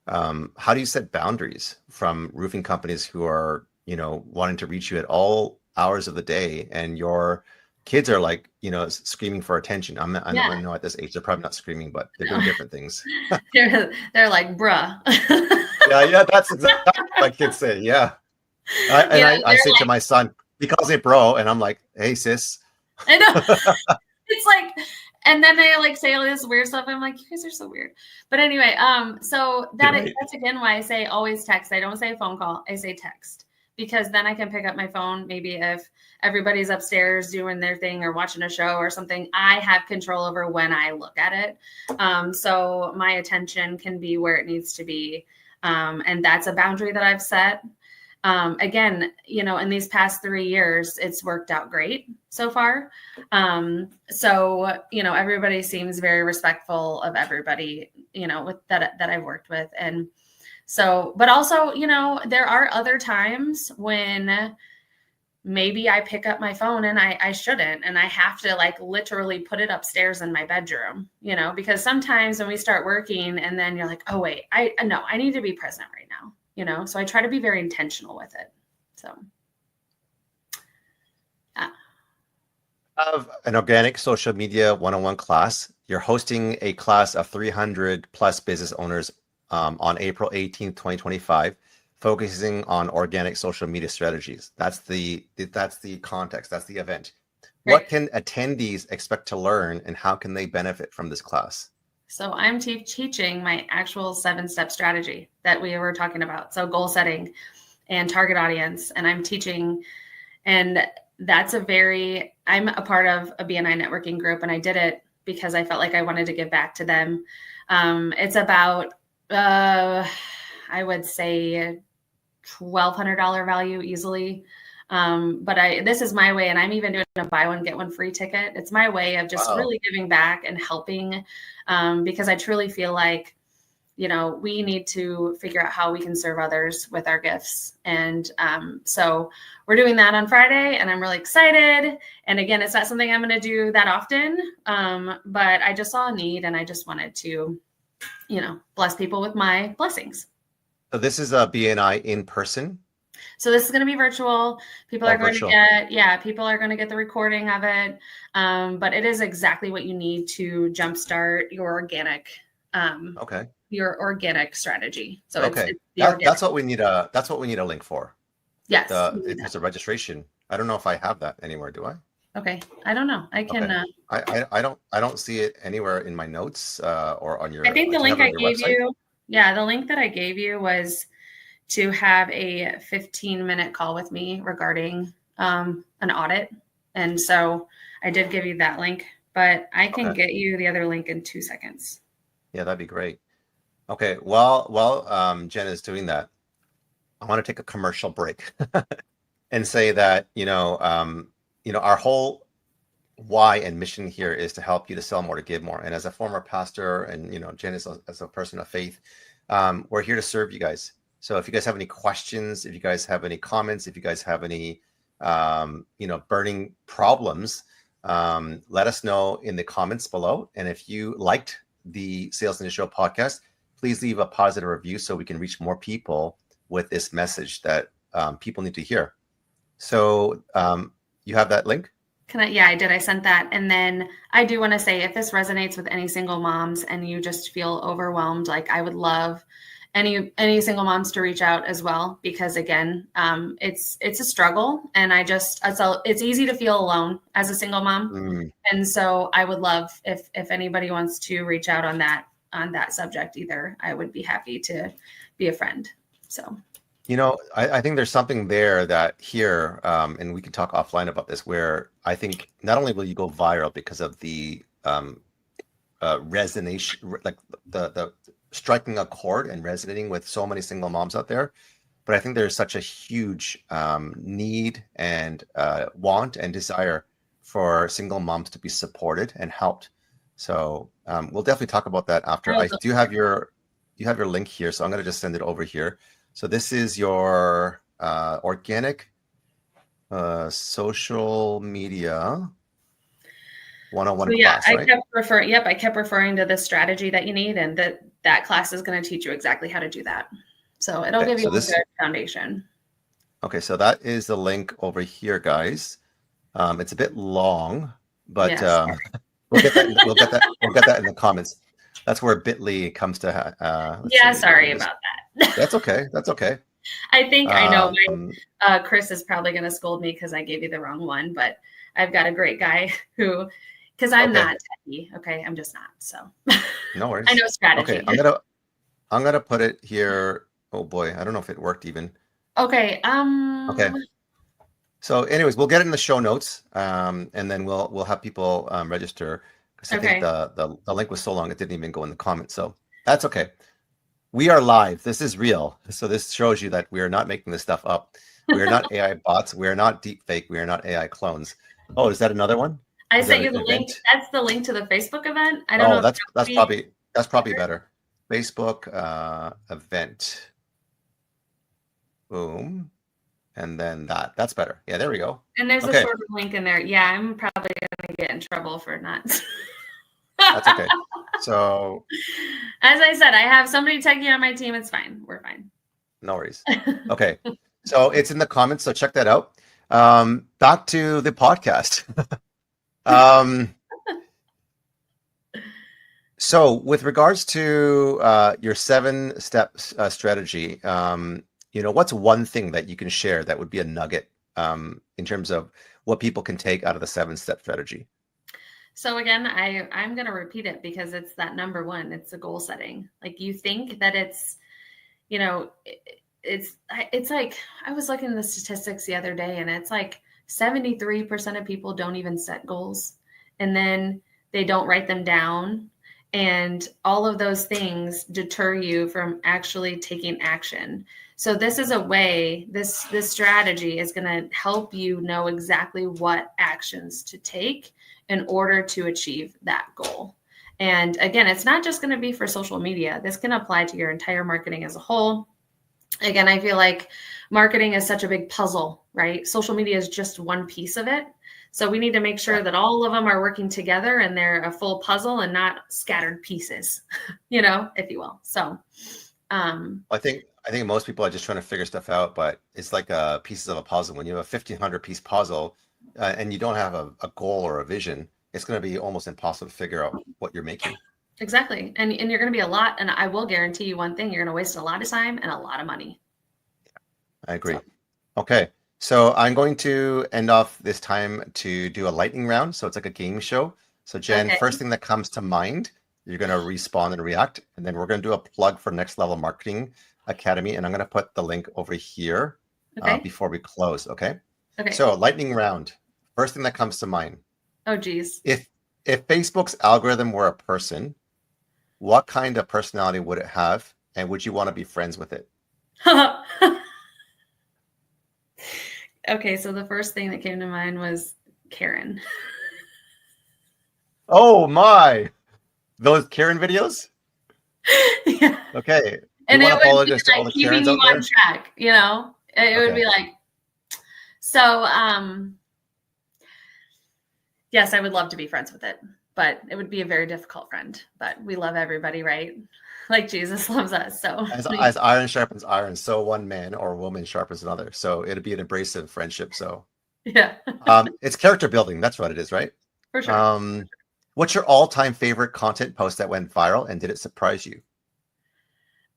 how do you set boundaries from roofing companies who are, wanting to reach you at all hours of the day, and your kids are like, screaming for attention? I know at this age they're probably not screaming, but they're doing different things. they're like, bruh. yeah, that's exactly what my kids say. Yeah, I say to my son, he calls me bro, and I'm like, hey sis. I know. It's like, and then they like say all this weird stuff. I'm like, you guys are so weird. But anyway, so that's again why I say always text. I don't say phone call. I say text, because then I can pick up my phone. Maybe if everybody's upstairs doing their thing or watching a show or something, I have control over when I look at it. So my attention can be where it needs to be. And that's a boundary that I've set. Again, in these past 3 years, it's worked out great so far. So, everybody seems very respectful of everybody, with that I've worked with. And so, but also, there are other times when maybe I pick up my phone and I shouldn't, and I have to like literally put it upstairs in my bedroom, because sometimes when we start working and then you're like, oh wait, I need to be present right now. So I try to be very intentional with it. So, yeah. Of an organic social media one-on-one class, you're hosting a class of 300 plus business owners on April 18th, 2025, focusing on organic social media strategies. That's the context. That's the event. Right. What can attendees expect to learn, and how can they benefit from this class? So I'm teaching my actual 7-step strategy that we were talking about. So goal setting and target audience. And I'm teaching, and that's I'm a part of a BNI networking group, and I did it because I felt like I wanted to give back to them. It's about, I would say $1,200 value easily. But this is my way, and I'm even doing a buy one, get one free ticket. It's my way of just really giving back and helping, because I truly feel like, we need to figure out how we can serve others with our gifts. And so we're doing that on Friday, and I'm really excited. And again, it's not something I'm going to do that often, but I just saw a need, and I just wanted to, bless people with my blessings. So this is a BNI in person? So this is going to be virtual. People are going to get the recording of it. But it is exactly what you need to jumpstart your organic, your organic strategy. So that's what we need a link for. Yes. It's a registration. I don't know if I have that anywhere. Do I? Okay. I don't know. I can, I don't see it anywhere in my notes, or on your, I think the link I gave you. Yeah. The link that I gave you was to have a 15-minute call with me regarding an audit. And so I did give you that link, but I can get you the other link in 2 seconds. Yeah, that'd be great. Okay, while Jen is doing that, I want to take a commercial break and say that, our whole why and mission here is to help you to sell more, to give more. And as a former pastor, and, Jen is as a person of faith, we're here to serve you guys. So if you guys have any questions, if you guys have any comments, if you guys have any, burning problems, let us know in the comments below. And if you liked the Sales Ninja Show podcast, please leave a positive review so we can reach more people with this message that people need to hear. So you have that link? Yeah, I did. I sent that. And then I do want to say, if this resonates with any single moms and you just feel overwhelmed, like I would love any single moms to reach out as well, because again, it's a struggle, and it's easy to feel alone as a single mom. And so I would love if anybody wants to reach out on that subject either. I would be happy to be a friend. So, you know, I think there's something there that here, and we can talk offline about this, where I think not only will you go viral because of the resonation, like the striking a chord and resonating with so many single moms out there, but I think there's such a huge need and want and desire for single moms to be supported and helped. So we'll definitely talk about that after. I do have your link here, so I'm going to just send it over here. So this is your organic social media 101 class, right? I kept referring to the strategy that you need, and that class is going to teach you exactly how to do that. So it'll give you a good foundation. Okay, so that is the link over here, guys. It's a bit long, but yes. We'll get that in the comments. That's where Bitly comes to. Sorry about that. That's okay. That's okay. I think I know. Chris is probably going to scold me because I gave you the wrong one, but I've got a great guy who. Because I'm not techie, okay? I'm just not. So no worries. I know strategy. Okay, I'm gonna put it here. Oh boy, I don't know if it worked even. Okay. Okay. So, anyways, we'll get it in the show notes, and then we'll have people register, because I think the link was so long it didn't even go in the comments. So that's okay. We are live. This is real. So this shows you that we are not making this stuff up. We are not AI bots. We are not deep fake. We are not AI clones. Oh, is that another one? I sent you the link. That's the link to the Facebook event. I don't know. That's probably better. Facebook event. Boom. And then that's better. Yeah, there we go. And there's a short link in there. Yeah, I'm probably gonna get in trouble for not. That's okay. So, as I said, I have somebody techie on my team. It's fine. We're fine. No worries. Okay. So it's in the comments. So check that out. Back to the podcast. So with regards to your 7-step strategy, what's one thing that you can share that would be a nugget in terms of what people can take out of the 7-step strategy? So again, I'm going to repeat it because it's that number one. It's the goal setting. Like, you think that it's like, I was looking at the statistics the other day, and it's like 73% of people don't even set goals, and then they don't write them down. And all of those things deter you from actually taking action. So this is a way, this strategy is going to help you know exactly what actions to take in order to achieve that goal. And again, it's not just going to be for social media. This can apply to your entire marketing as a whole. Again, I feel like marketing is such a big puzzle, right? Social media is just one piece of it. So we need to make sure that all of them are working together and they're a full puzzle and not scattered pieces, if you will. So I think most people are just trying to figure stuff out, but it's like pieces of a puzzle. When you have a 1,500 piece puzzle and you don't have a goal or a vision, it's going to be almost impossible to figure out what you're making. Exactly. And you're going to be and I will guarantee you one thing, you're going to waste a lot of time and a lot of money. I agree. Okay. So I'm going to end off this time to do a lightning round. So it's like a game show. So Jen, first thing that comes to mind, you're going to respond and react. And then we're going to do a plug for Next Level Marketing Academy. And I'm going to put the link over here before we close. Okay. So lightning round. First thing that comes to mind. Oh, geez. If Facebook's algorithm were a person, what kind of personality would it have? And would you want to be friends with it? Okay, so the first thing that came to mind was Karen. Oh my! Those Karen videos? Yeah. Okay. And it would be like keeping you on track, It would be like, so, yes, I would love to be friends with it, but it would be a very difficult friend. But we love everybody, right? Like Jesus loves us. So as iron sharpens iron, so one man or woman sharpens another. So it'd be an abrasive friendship. So yeah, it's character building. That's what it is, right? For sure. What's your all-time favorite content post that went viral, and did it surprise you?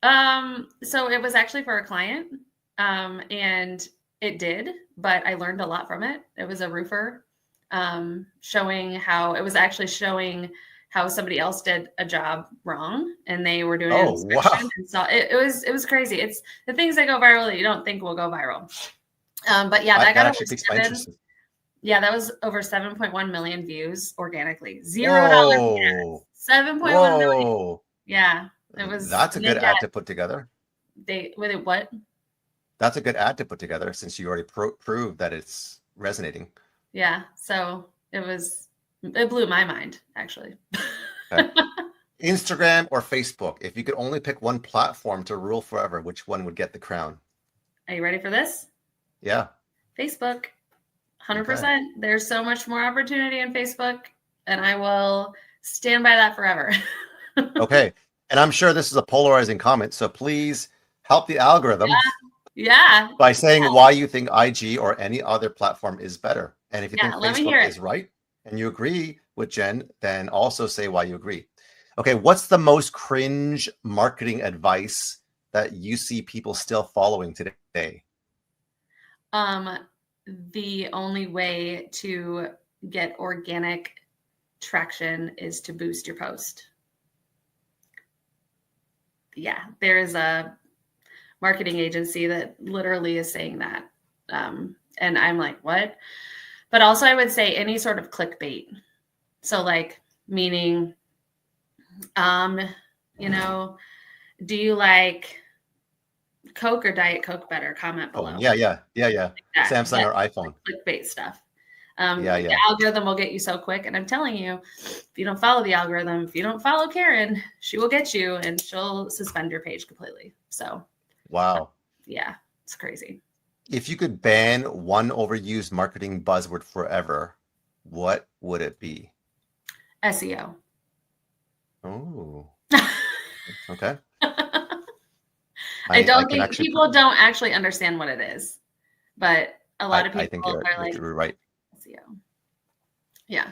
So it was actually for a client, and it did, but I learned a lot from it. It was a roofer, showing how somebody else did a job wrong, and they were doing an inspection. Wow. And so it was crazy. It's the things that go viral that you don't think will go viral. But yeah, that got actually piques my interest. Yeah, that was over 7.1 million views organically. $0. 7.1 million. Yeah, it was. That's a good ad to put together. What? That's a good ad to put together since you already proved that it's resonating. Yeah, so it blew my mind, actually. Okay. Instagram or Facebook? If you could only pick one platform to rule forever, which one would get the crown? Are you ready for this? Yeah. Facebook. 100%. Okay. There's so much more opportunity in Facebook, and I will stand by that forever. Okay. And I'm sure this is a polarizing comment, so please help the algorithm. Yeah. By saying why you think IG or any other platform is better. And if you think Facebook is right and you agree with Jen, then also say why you agree. Okay. What's the most cringe marketing advice that you see people still following today? The only way to get organic traction is to boost your post. Yeah, there is a marketing agency that literally is saying that. And I'm like, what? But also I would say any sort of clickbait. So like, meaning, do you like Coke or Diet Coke better? Comment below. Yeah. Like Samsung or iPhone. Clickbait stuff. The algorithm will get you so quick. And I'm telling you, if you don't follow the algorithm, if you don't follow Karen, she will get you and she'll suspend your page completely. So, wow. Yeah, it's crazy. If you could ban one overused marketing buzzword forever, what would it be? SEO. Oh, okay. I don't think people don't actually understand what it is, but a lot of people are like, you're right. SEO. Yeah.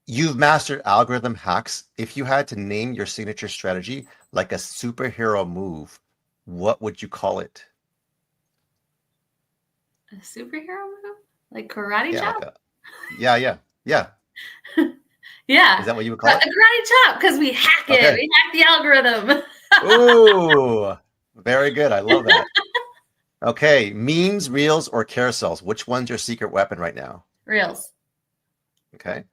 You've mastered algorithm hacks. If you had to name your signature strategy like a superhero move, what would you call it? A superhero move? Like karate chop? Yeah. Yeah. Is that what you would call it? A karate chop, because we hack it. Okay. We hack the algorithm. Ooh, very good. I love that. Okay. Memes, reels, or carousels? Which one's your secret weapon right now? Reels. Okay.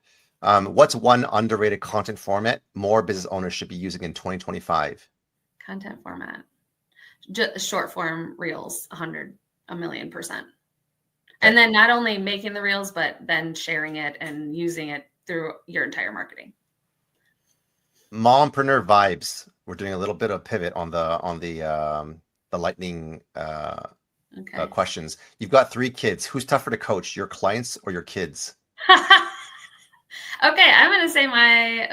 What's one underrated content format more business owners should be using in 2025? Content format. Just short form reels, 1,000,000%. And then not only making the reels, but then sharing it and using it through your entire marketing. Mompreneur vibes. We're doing a little bit of pivot on the lightning questions. You've got 3 kids. Who's tougher to coach, your clients or your kids? Okay, I'm gonna say I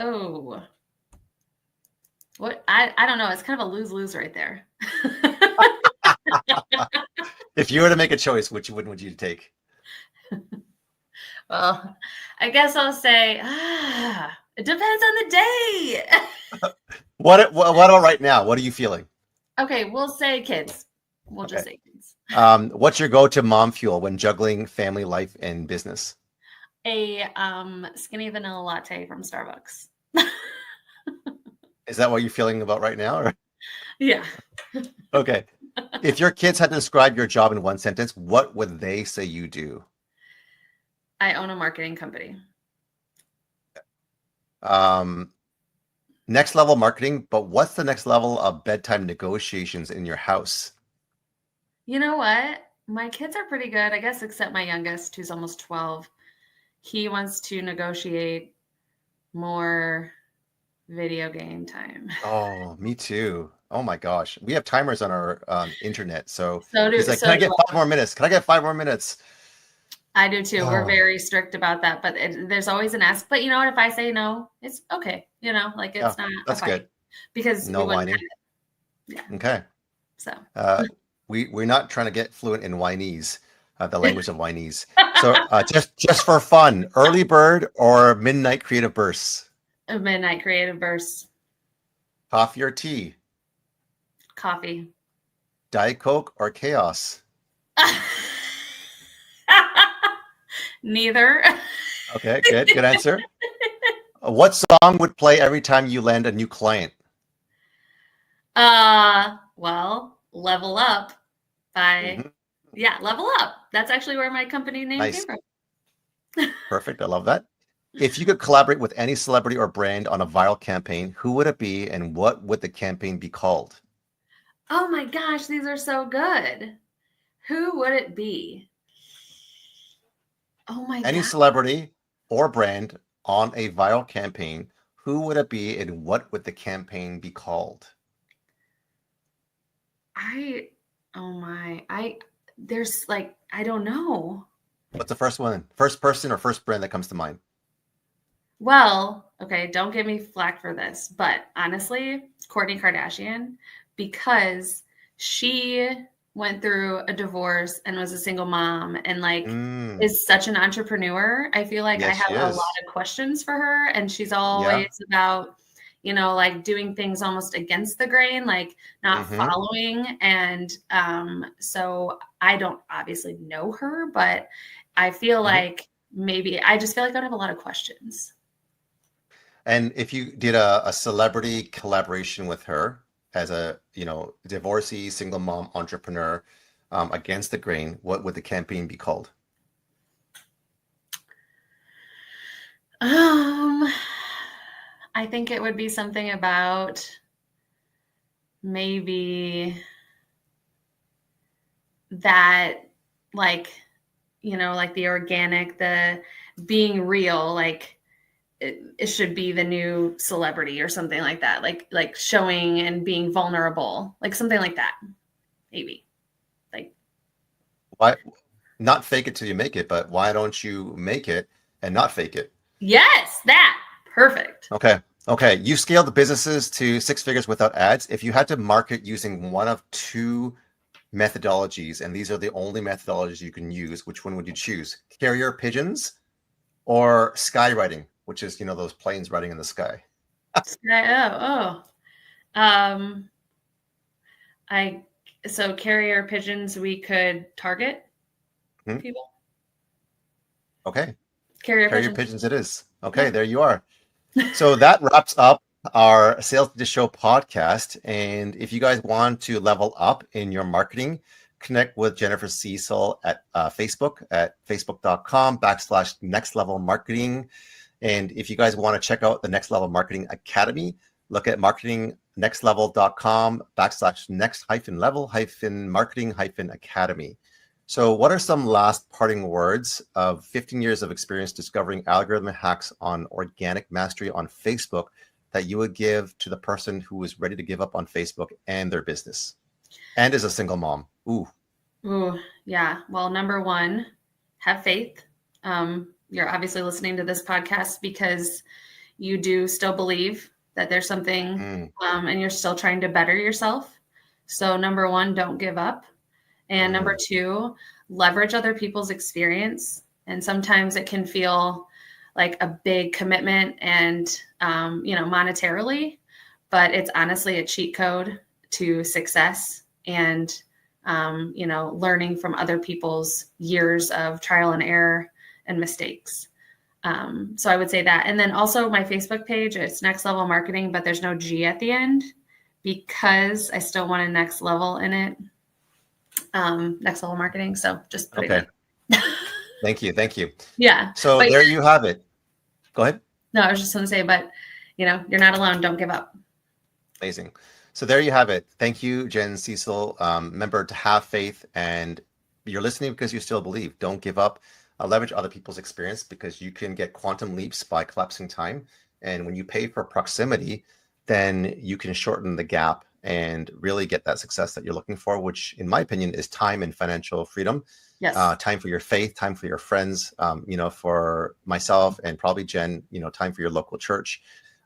don't know. It's kind of a lose-lose right there. If you were to make a choice, which one would you take? Well, I guess I'll say it depends on the day. What about right now? What are you feeling? Okay, we'll say kids. We'll just say kids. What's your go-to mom fuel when juggling family life and business? A skinny vanilla latte from Starbucks. Is that what you're feeling about right now? Or? Yeah. Okay. If your kids had to describe your job in one sentence, what would they say you do? I own a marketing company. Next level marketing, but what's the next level of bedtime negotiations in your house? You know what? My kids are pretty good, I guess, except my youngest, who's almost 12. He wants to negotiate more video game time. Oh, me too. Oh my gosh. We have timers on our internet. So he's like, can I get 5 more minutes? Can I get 5 more minutes? I do too. We're very strict about that, but there's always an ask. But you know what? If I say no, it's okay. It's not. That's good. Because no whining. Yeah. Okay. So we're not trying to get fluent in Chinese, the language of Chinese. So just for fun, early bird or midnight creative bursts? A midnight creative burst. Coffee or tea? Coffee. Diet Coke or chaos? Neither. Okay, good answer. What song would play every time you land a new client? Well, Level Up by Mhm. Level Up. That's actually where my company name Nice. came from. Perfect. I love that. If you could collaborate with any celebrity or brand on a viral campaign, who would it be and what would the campaign be called? Oh my gosh, these are so good. Who would it be? Oh my Any god. celebrity or brand on a viral campaign, who would it be and what would the campaign be called? There's like, I don't know. What's the first one? First person or first brand that comes to mind? Well, okay, don't give me flack for this, but honestly, Kourtney Kardashian, because she went through a divorce and was a single mom and like is such an entrepreneur. I feel like I Yes, have she a is. lot of questions for her, and she's always about, like doing things almost against the grain, like not following. And so I don't obviously know her, but I feel like I just feel like I'd have a lot of questions. And if you did a celebrity collaboration with her as a, divorcee, single mom, entrepreneur, against the grain, what would the campaign be called? I think it would be something about maybe that, like, like the organic, the being real, like it should be the new celebrity or something like that. Like showing and being vulnerable, like something like that. Maybe. Like, Why not fake it till you make it, but why don't you make it and not fake it? yes, that. Perfect. Okay. You scaled the businesses to 6 figures without ads. If you had to market using one of 2 methodologies, and these are the only methodologies you can use, which one would you choose? Carrier pigeons or skywriting, which is, those planes riding in the sky? So carrier pigeons, we could target people. Okay. Carrier pigeons it is. Okay, there you are. So that wraps up our Sales to Show podcast. And if you guys want to level up in your marketing, connect with Jennifer Cecil at Facebook at facebook.com/nextlevelmarketing. And if you guys want to check out the Next Level Marketing Academy, look at marketingnextlevel.com/next-level-marketing-academy. So what are some last parting words of 15 years of experience discovering algorithm hacks on organic mastery on Facebook that you would give to the person who is ready to give up on Facebook and their business and is a single mom? Ooh, yeah. Well, number 1, have faith. You're obviously listening to this podcast because you do still believe that there's something and you're still trying to better yourself. So number 1, don't give up. And number 2, leverage other people's experience. And sometimes it can feel like a big commitment and, monetarily, but it's honestly a cheat code to success and, learning from other people's years of trial and error and mistakes. So I would say that. And then also my Facebook page, it's Next Level Marketing, but there's no G at the end because I still want a next level in it. Next Level Marketing. So just put it in. Thank you. Yeah. So there you have it. Go ahead. No, I was just going to say, but you're not alone. Don't give up. Amazing. So there you have it. Thank you, Jen Cecil. Remember to have faith, and you're listening because you still believe. Don't give up. Leverage other people's experience because you can get quantum leaps by collapsing time. And when you pay for proximity, then you can shorten the gap and really get that success that you're looking for, which in my opinion is time and financial freedom. Yes. Time for your faith, time for your friends, for myself and probably Jen, time for your local church,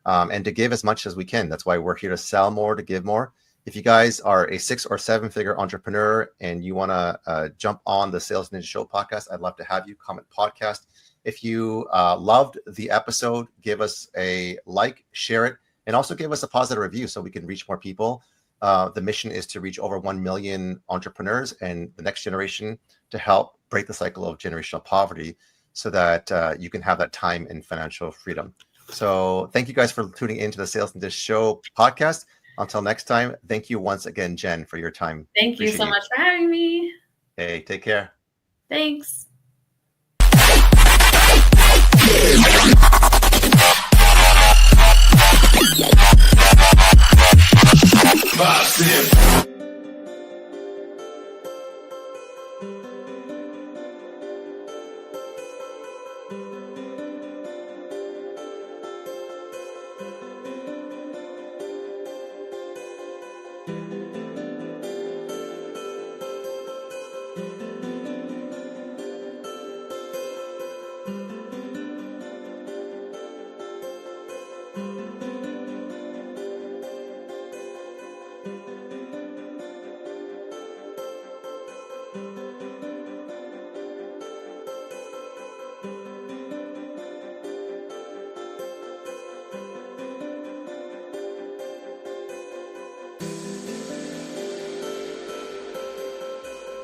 and to give as much as we can. That's why we're here to sell more, to give more. If you guys are a 6 or 7 figure entrepreneur and you want to jump on the Sales Ninja Show podcast, I'd love to have you. Comment podcast. If you loved the episode, give us a like, share it, and also give us a positive review so we can reach more people. The mission is to reach over 1 million entrepreneurs and the next generation to help break the cycle of generational poverty so that you can have that time and financial freedom. So thank you guys for tuning into the Sales and Dish Show podcast. Until next time, thank you once again, Jen, for your time. Thank you so much for having me. Hey, take care. Thanks.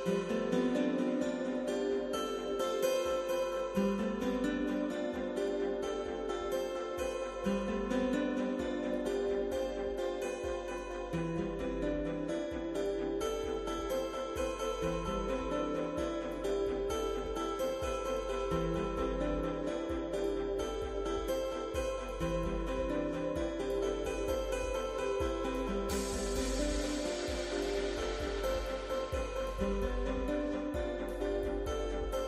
Thank you.